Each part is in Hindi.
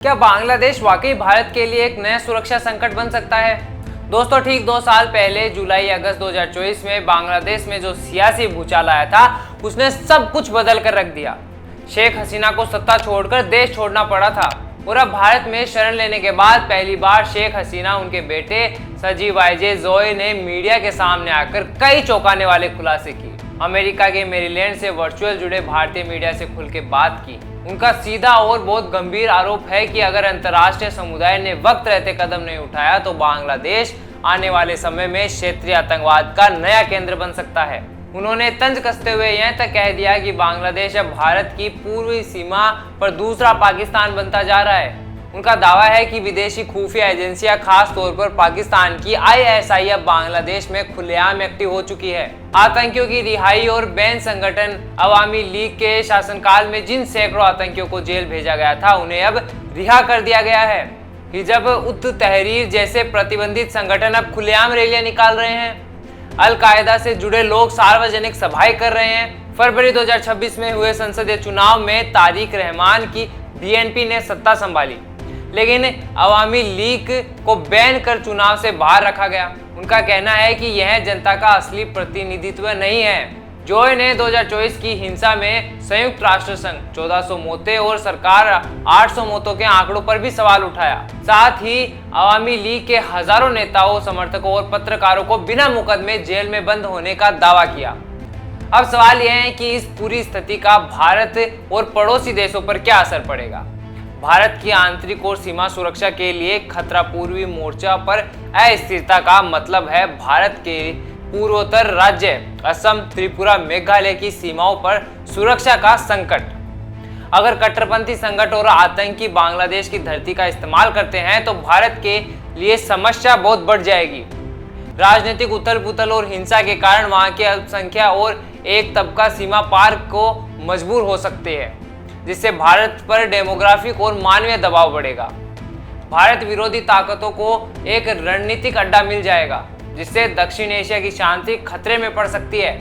क्या बांग्लादेश वाकई भारत के लिए एक नया सुरक्षा संकट बन सकता है? दोस्तों, ठीक 2 साल पहले जुलाई अगस्त 2024 में बांग्लादेश में जो सियासी भूचाल आया था उसने सब कुछ बदल कर रख दिया। शेख हसीना को सत्ता छोड़कर देश छोड़ना पड़ा था और अब भारत में शरण लेने के बाद पहली बार शेख हसीना उनके बेटे सजीव वाइजे जोए ने मीडिया के सामने आकर कई चौंकाने वाले खुलासे किए। अमेरिका के मेरीलैंड से वर्चुअल जुड़े भारतीय मीडिया से खुल के बात की। उनका सीधा और बहुत गंभीर आरोप है कि अगर अंतर्राष्ट्रीय समुदाय ने वक्त रहते कदम नहीं उठाया तो बांग्लादेश आने वाले समय में क्षेत्रीय आतंकवाद का नया केंद्र बन सकता है। उन्होंने तंज कसते हुए यह तक कह दिया कि बांग्लादेश अब भारत की पूर्वी सीमा पर दूसरा पाकिस्तान बनता जा रहा है। उनका दावा है कि विदेशी खुफिया एजेंसियां, खास तौर पर पाकिस्तान की आईएसआई अब बांग्लादेश में खुलेआम एक्टिव हो चुकी है। आतंकियों की रिहाई और बैन संगठन अवामी लीग के शासनकाल में जिन सैकड़ों आतंकियों को जेल भेजा गया था उन्हें अब रिहा कर दिया गया है। हिजब उत तहरीर जैसे प्रतिबंधित संगठन अब खुलेआम रैलियां निकाल रहे हैं। अल कायदा से जुड़े लोग सार्वजनिक सभाएं कर रहे हैं। फरवरी 2026 में हुए संसदीय चुनाव में तारिक रहमान की बीएनपी ने सत्ता संभाली, लेकिन अवामी लीग को बैन कर चुनाव से बाहर रखा गया। उनका कहना है कि यह जनता का असली प्रतिनिधित्व नहीं है। जोए ने 2024 की हिंसा में संयुक्त राष्ट्र संघ 1400 मौतें और सरकार 800 मौतों के आंकड़ों पर भी सवाल उठाया। साथ ही अवामी लीग के हजारों नेताओं, समर्थकों और पत्रकारों को बिना मुकदमे जेल में बंद होने का दावा किया। अब सवाल यह है कि इस पूरी स्थिति का भारत और पड़ोसी देशों पर क्या असर पड़ेगा। भारत की आंतरिक और सीमा सुरक्षा के लिए खतरा पूर्वी मोर्चा पर अस्थिरता का मतलब है भारत के पूर्वोत्तर राज्य असम, त्रिपुरा, मेघालय की सीमाओं पर सुरक्षा का संकट। अगर कट्टरपंथी संगठन और आतंकी बांग्लादेश की धरती का इस्तेमाल करते हैं तो भारत के लिए समस्या बहुत बढ़ जाएगी। राजनीतिक उथल पुथल और हिंसा के कारण वहां के अल्पसंख्यक और एक तबका सीमा पार को मजबूर हो सकते हैं, जिससे भारत पर डेमोग्राफिक और मानवीय दबाव बढ़ेगा। भारत विरोधी ताकतों को एक रणनीतिक अड्डा मिल जाएगा, जिससे दक्षिण एशिया की शांति खतरे में पड़ सकती है।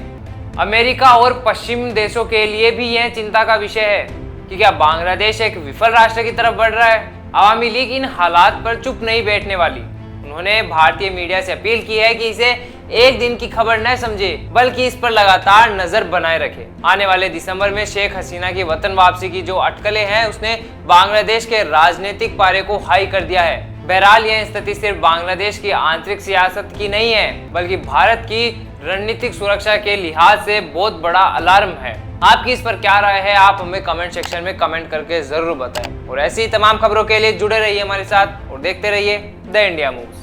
अमेरिका और पश्चिम देशों के लिए भी यह चिंता का विषय है कि क्या बांग्लादेश एक विफल राष्ट्र की तरफ बढ़ रहा है। अवामी लीग इन हालात पर चुप नहीं बैठने वाली। उन्होंने भारतीय मीडिया से अपील की है कि इसे एक दिन की खबर न समझे, बल्कि इस पर लगातार नजर बनाए रखे। आने वाले दिसंबर में शेख हसीना की वतन वापसी की जो अटकलें हैं उसने बांग्लादेश के राजनीतिक पारे को हाई कर दिया है। बहरहाल यह स्थिति सिर्फ बांग्लादेश की आंतरिक सियासत की नहीं है, बल्कि भारत की रणनीतिक सुरक्षा के लिहाज से बहुत बड़ा अलार्म है। आपकी इस पर क्या राय है, आप हमें कमेंट सेक्शन में कमेंट करके जरूर बताएं। और ऐसी ही तमाम खबरों के लिए जुड़े रहिए हमारे साथ और देखते रहिए द इंडिया मूव्स।